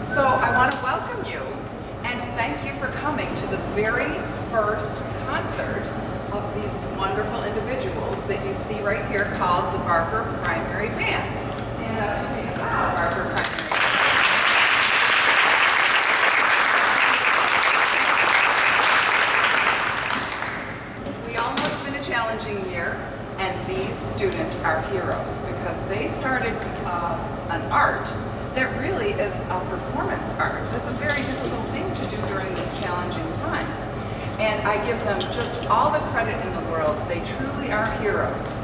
So I want to welcome you and thank you for coming to the very first concert of these wonderful individuals that you see right here called the Barker Primary Band. Stand up and take a bow, Barker Primary Band. We all know it's been a challenging year, and these students are heroes because they started an art that really is a performance art. That's a very difficult thing to do during these challenging times. And I give them just all the credit in the world. They truly are heroes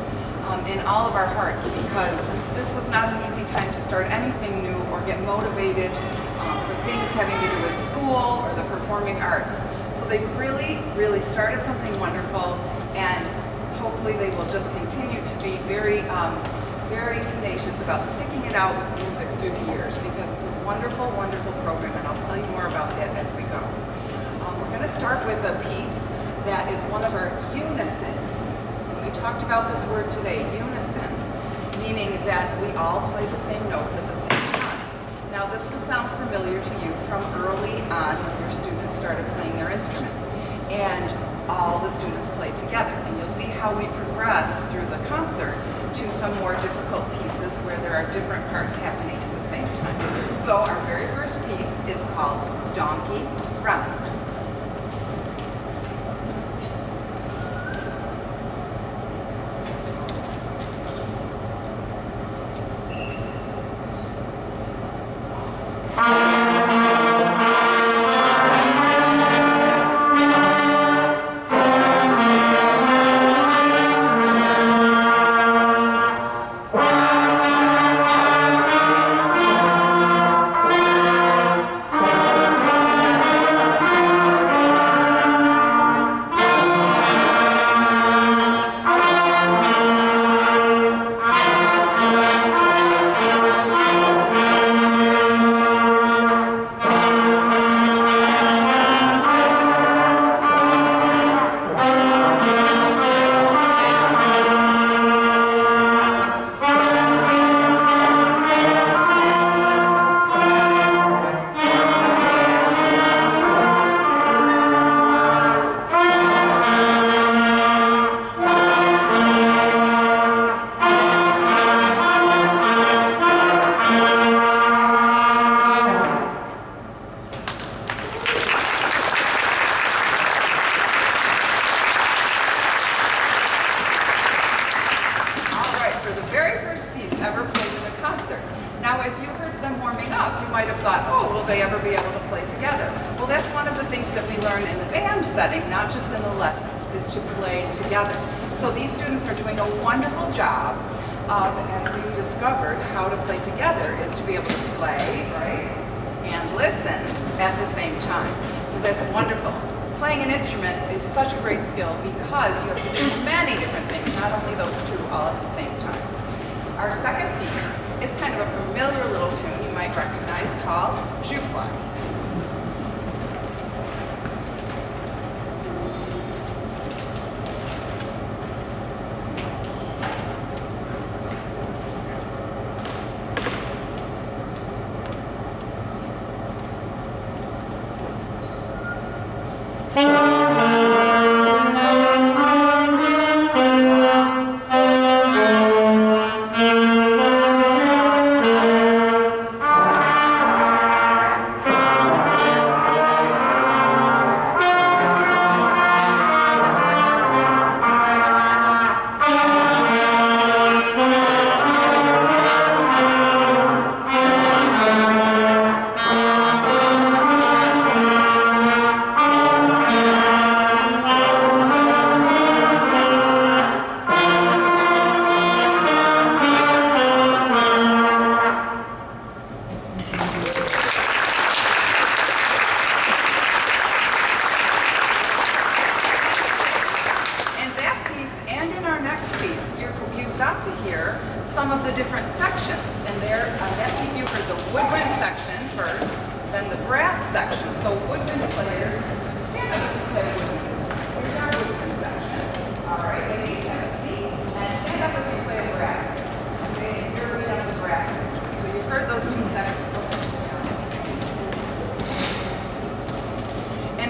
in all of our hearts because this was not an easy time to start anything new or get motivated for things having to do with school or the performing arts. So they've really, really started something wonderful, and hopefully they will just continue to be very tenacious about sticking it out with music through the years because it's a wonderful, wonderful program, and I'll tell you more about that as we go. We're going to start with a piece that is one of our unison pieces. And we talked about this word today, unison, meaning that we all play the same notes at the same time. Now this will sound familiar to you from early on when your students started playing their instrument. And all the students play together, and you'll see how we progress through the concert to some more difficult pieces where there are different parts happening at the same time. So our very first piece is called Donkey Round.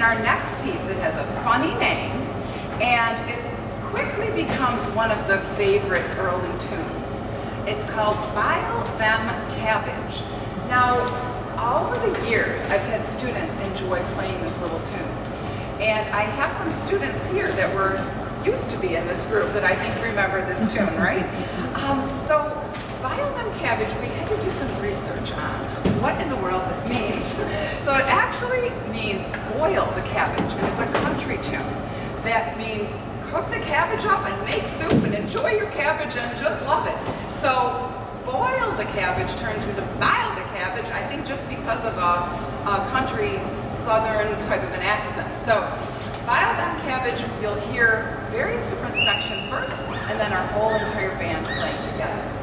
In our next piece, it has a funny name, and it quickly becomes one of the favorite early tunes. It's called Bile Them Cabbage. Now, over the years, I've had students enjoy playing this little tune. And I have some students here that were used to be in this group that I think remember this tune, right? So Bile Them Cabbage, we had to do some research on what in the world this means. So it actually means boil the cabbage, and it's a country tune. That means cook the cabbage up and make soup and enjoy your cabbage and just love it. So boil the cabbage turned into bile the cabbage, I think just because of a country southern type of an accent. So Bile Them Cabbage, you'll hear various different sections first, and then our whole entire band playing together.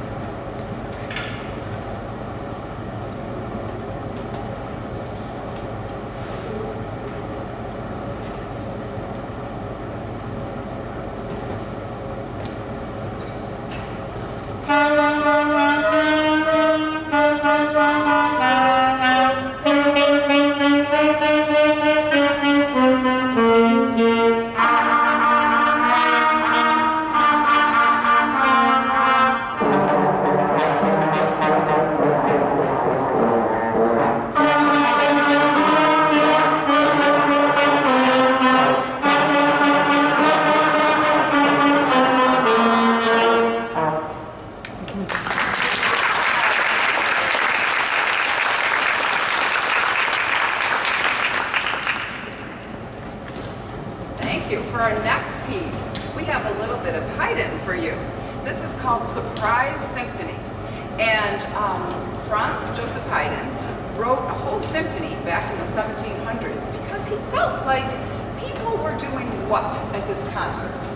For our next piece, we have a little bit of Haydn for you. This is called Surprise Symphony. And Franz Joseph Haydn wrote a whole symphony back in the 1700s because he felt like people were doing what at his concerts?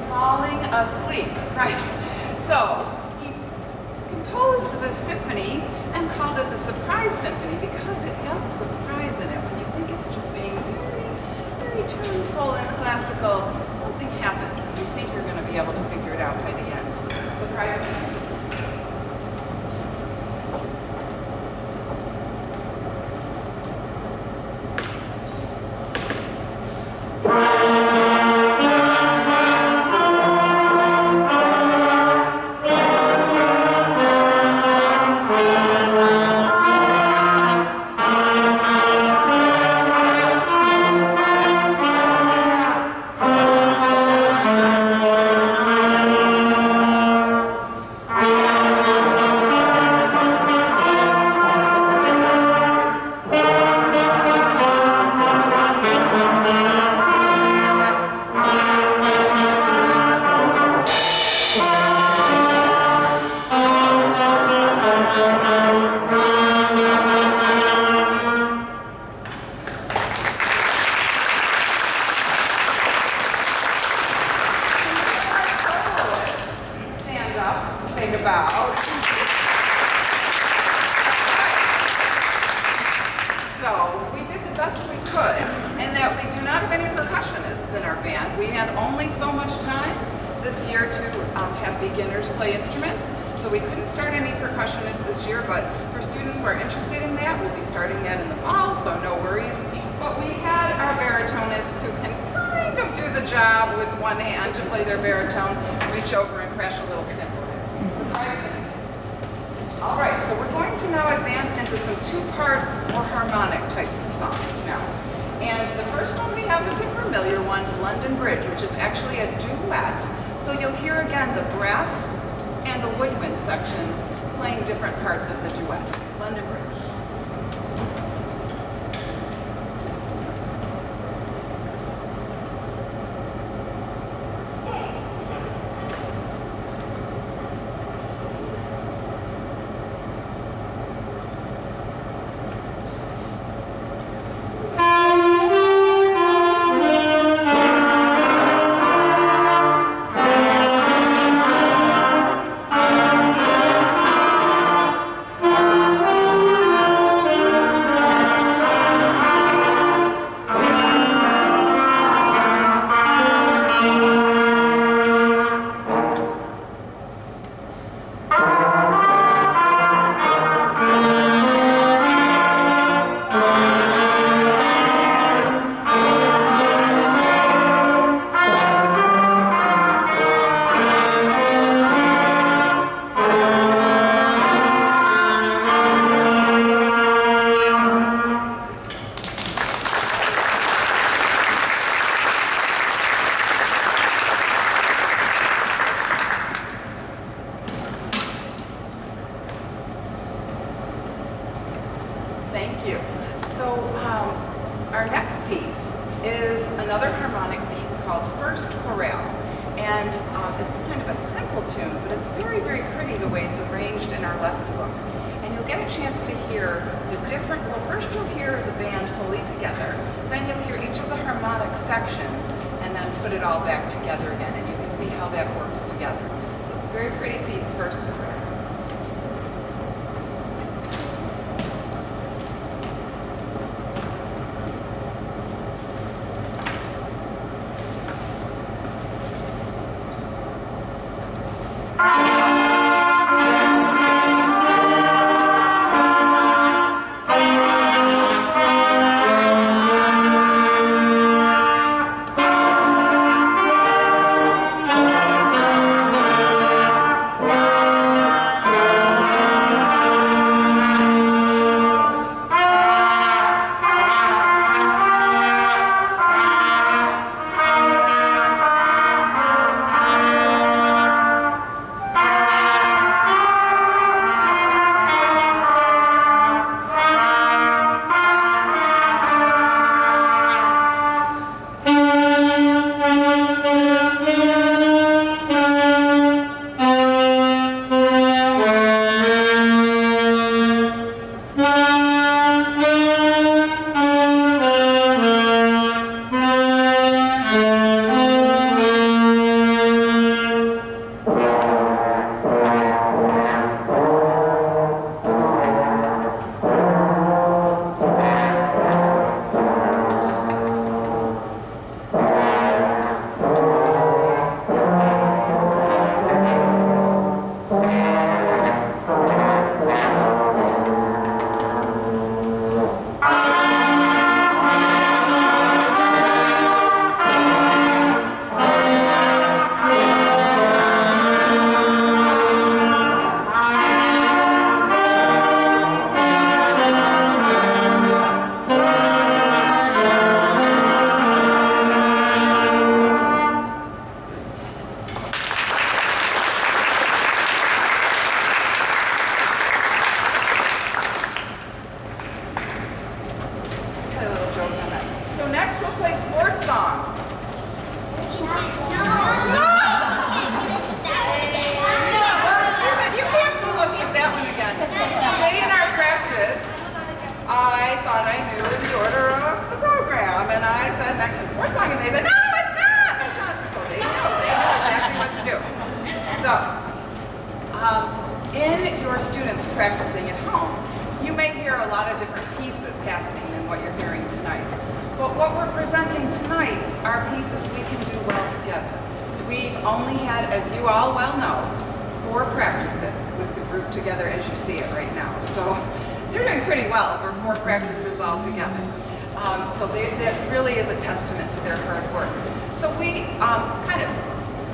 Falling asleep, right? So he composed this symphony and called it the Surprise Symphony because it has a surprise in it. When you think it's just being very tuneful and classical, something happens and you think you're going to be able to figure it out by the end. Surprise Symphony. So we did the best we could, in that we do not have any percussionists in our band. We had only so much time this year to have beginners play instruments, so we couldn't start any percussionists this year, but for students who are interested in that, we'll be starting that in the fall, so no worries. But we had our baritonists who can kind of do the job with one hand to play their baritone, reach over and crash a little cymbal. All right, so we're going to now advance into some two-part or harmonic types of songs now. And the first one we have is a familiar one, London Bridge, which is actually a duet. So you'll hear again the brass and the woodwind sections playing different parts of the duet. London Bridge. you. So our next piece is another harmonic piece called First Chorale. And it's kind of a simple tune, but it's very, very pretty the way it's arranged in our lesson book. And you'll get a chance to hear the different, well, first you'll hear the band fully together, then you'll hear each of the harmonic sections, and then put it all back together again, and you can see how that works together. So it's a very pretty piece, First Chorale. In your students practicing at home, you may hear a lot of different pieces happening in what you're hearing tonight. But what we're presenting tonight are pieces we can do well together. We've only had, as you all well know, 4 practices with the group together as you see it right now. So they're doing pretty well for 4 practices all together. So that really is a testament to their hard work. So we kind of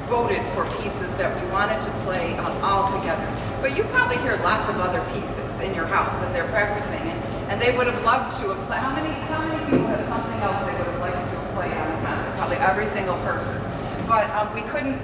voted for pieces that we wanted to play all together. But you probably hear lots of other pieces in your house that they're practicing, and they would have loved to have played. How many people have something else they would have liked to have played on the concert? Probably every single person. But we couldn't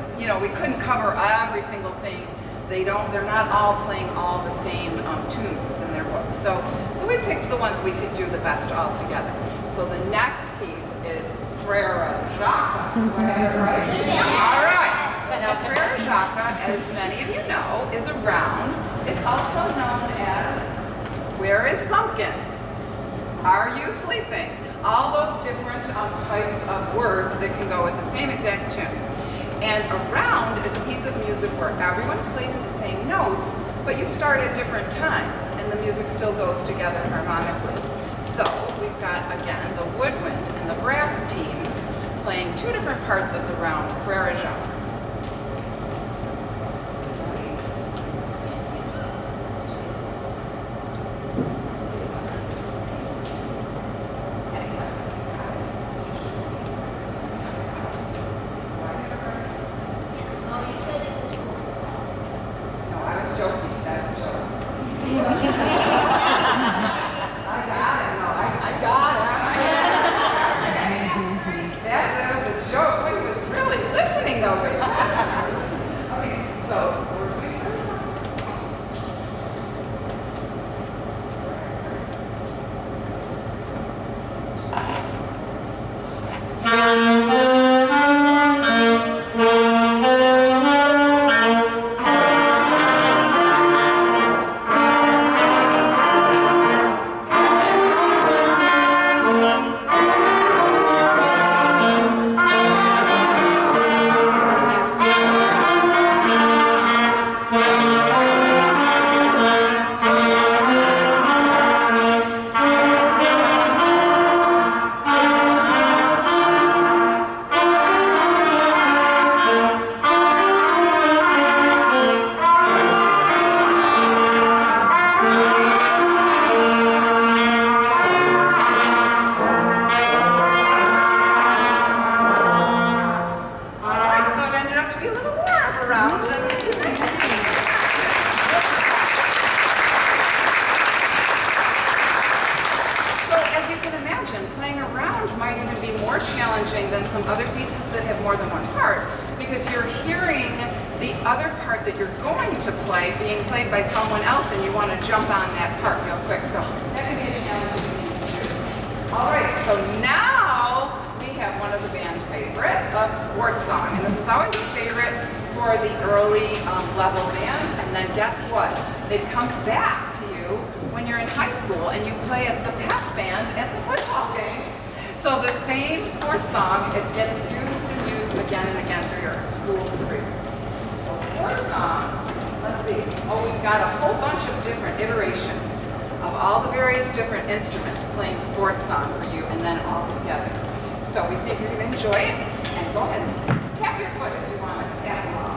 cover every single thing. They're not all playing all the same tunes in their books. So we picked the ones we could do the best all together. So the next piece is Frere Jacques. Right? All right. Now Frere Jacques, as many of you know, is a round. It's also known as Where is Thumpkin? Are you sleeping? All those different types of words that can go with the same exact tune. And a round is a piece of music where everyone plays the same notes, but you start at different times, and the music still goes together harmonically. So we've got, again, the woodwind and the brass teams playing 2 different parts of the round, Frere Jacques. can imagine playing around might even be more challenging than some other pieces that have more than one part, because you're hearing the other part that you're going to play being played by someone else, and you want to jump on that part real quick. So that can be a challenging thing too. All right, so now we have one of the band favorites of sports song, and this is always a favorite for the early level bands. And then guess what? It comes back to you when you're in high school and you play as the pep band at the football game. So the same sports song, it gets used and used again and again for your school career. So sports song, let's see. Oh, we've got a whole bunch of different iterations of all the various different instruments playing sports song for you, and then all together. So we think you're going to enjoy it, and go ahead and tap your foot if you want to tap along.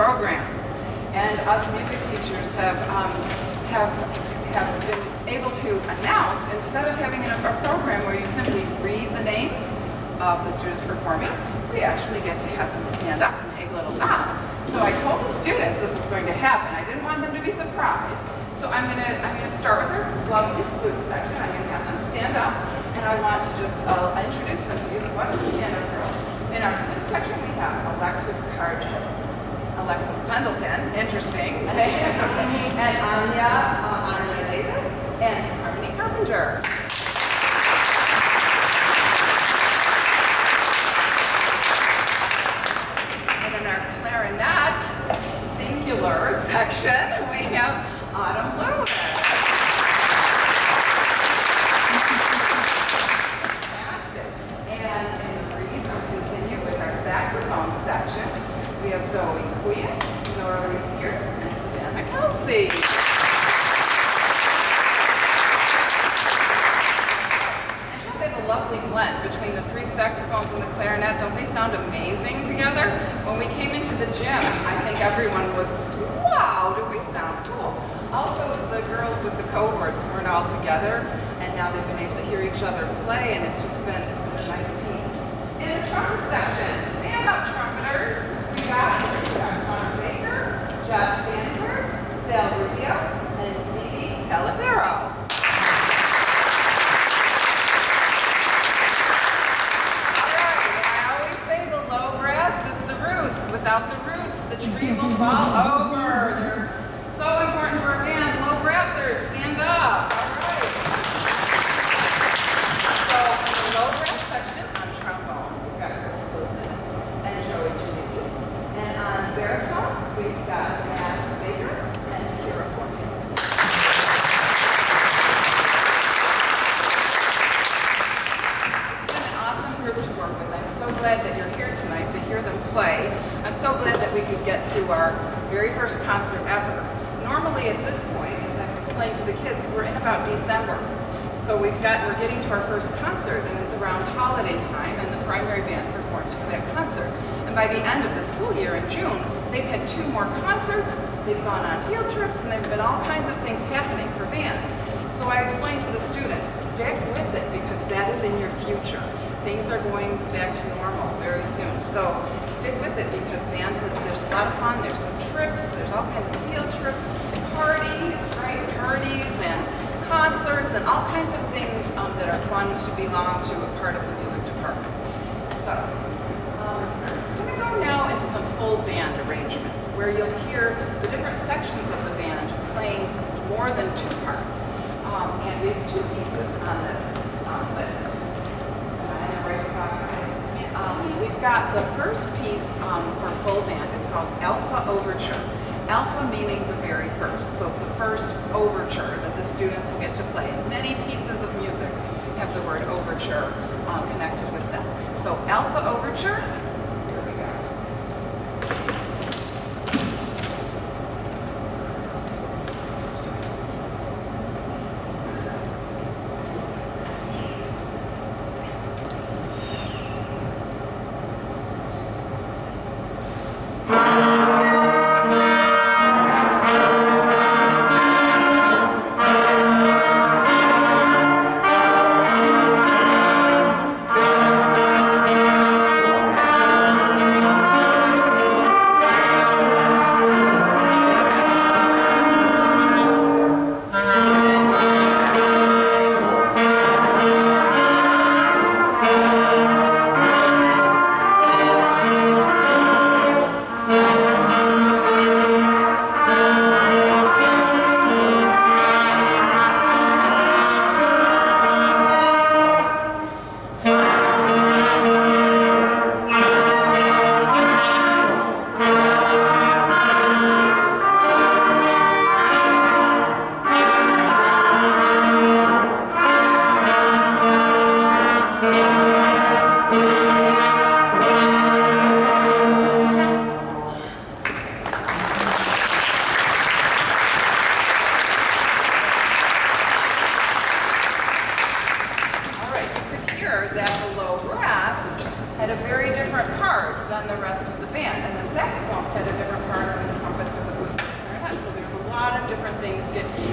Programs, and us music teachers have been able to announce, instead of having a program where you simply read the names of the students performing, we actually get to have them stand up and take a little bow. So I told the students this is going to happen. I didn't want them to be surprised. So I'm gonna start with our lovely flute section. I'm gonna have them stand up, and I want to just introduce them to you. So why don't you stand up, girls? In our flute section, we have Alexis Carges, Alexis Pendleton, interesting, and Anya Davis, and Harmony Carpenter. And in our clarinet, singular section, we have Autumn Lewis. Fantastic. And in the reeds, we'll continue with our saxophone section. We have Zoe Quinn, Nora Reed Pierce, and Savannah Kelsey. And they have a lovely blend between the three saxophones and the clarinet. Don't they sound amazing together? When we came into the gym, I think everyone was, wow, do we sound cool? Also, the girls with the cohorts weren't all together, and now they've been able to hear each other play, and it's been a nice team. In the trumpet section, stand up, trumpeters. We got Connor Baker, Josh Vandenberg, Sal Rubio, and Dee Dee Talafero. All right, and I always say the low brass is the roots. Without the roots, the tree will fall over. They're so important to our band. Low brassers, stand up. All right. So in the low brass section on trombone, we've got Chris Wilson and Joey Chiniki. And on baritone, we've got Matt Sager and Kira Forkin. It's been an awesome group to work with. I'm so glad that you're here tonight to hear them play. I'm so glad that we could get to our very first concert ever. Normally at this point, as I've explained to the kids, we're in about December. So we're getting to our first concert, and it's around holiday time, and the primary band performs for that concert. And by the end of the school year in June, they've had 2 more concerts, they've gone on field trips, and there have been all kinds of things happening for band. So I explained to the students, stick with it, because that is in your future. Things are going back to normal very soon. So stick with it, because band, there's a lot of fun, there's some trips, there's all kinds of field trips, parties, right? Parties and concerts and all kinds of things that are fun to belong to a part of the music department. So, I'm going to go now into some full band arrangements where you'll hear the different sections of the band playing more than two parts. And we have two pieces on this list. In the right spot, guys. We've got the first piece for full band is called Alpha Overture. Alpha meaning the very first. So it's the first overture that the students will get to play. And many pieces of music have the word overture connected with them. So Alpha Overture, here we go.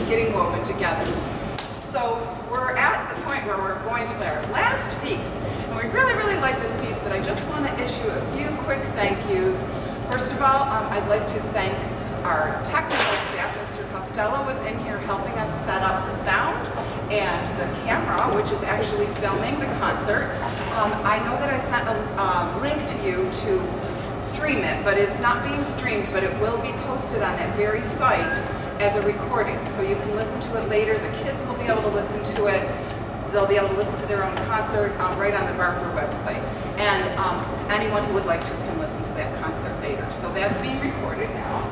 Getting woven together. So we're at the point where we're going to play our last piece. And we really like this piece, but I just want to issue a few quick thank yous. First of all, I'd like to thank our technical staff. Mr. Costello was in here helping us set up the sound and the camera, which is actually filming the concert. I know that I sent a link to you to stream it, but it's not being streamed, but it will be posted on that very site as a recording, so you can listen to it later. The kids will be able to listen to it. They'll be able to listen to their own concert right on the Barker website. And anyone who would like to can listen to that concert later. So that's being recorded now.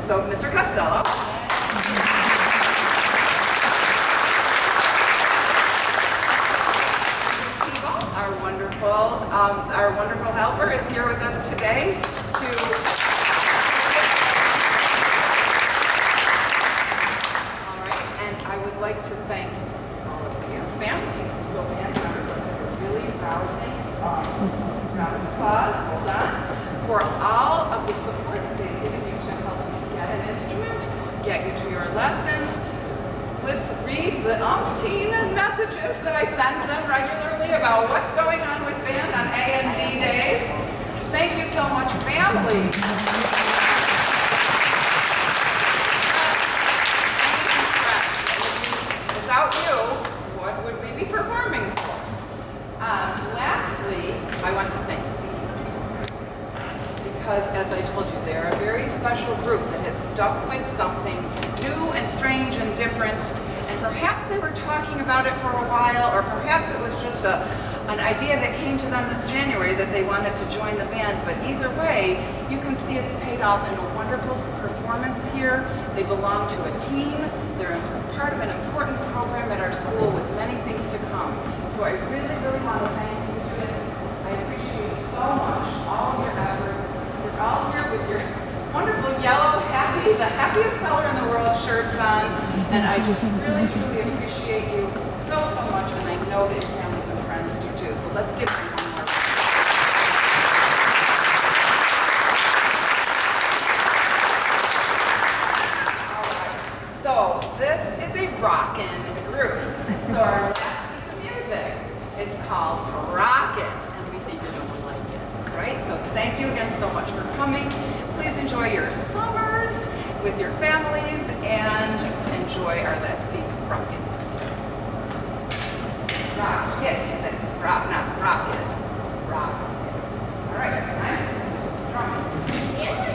So Mr. Costello. Mrs. Keeble, our wonderful helper, is here with us today to like to thank all of your families. So band members, let's have a really rousing round of applause, hold on, for all of the support that they've given you to help you get an instrument, get you to your lessons, read the umpteen messages that I send them regularly about what's going on with band on A&D days. Thank you so much, family. Without you, what would we be performing for? Lastly, I want to thank these, because as I told you, they're a very special group that has stuck with something new and strange and different, and perhaps they were talking about it for a while, or perhaps it was just an idea that came to them this January that they wanted to join the band, but either way, you can see it's paid off in a wonderful performance here. They belong to a team. They're part of an important program at our school with many things to come. So I really want to thank you students. I appreciate so much all of your efforts. You're all here with your wonderful yellow, the happiest color in the world shirts on. And I just really appreciate you so much. And I know that your families and friends do too. So let's give them one more round. So this is a rockin' group. So our last piece of music is called Rocket, and we think you're gonna like it, right? So thank you again so much for coming. Please enjoy your summers, with your families and enjoy our last piece of rocket. Rocket, that's rock, not rocket. Rocket. All right, it's time. Drum. Yeah.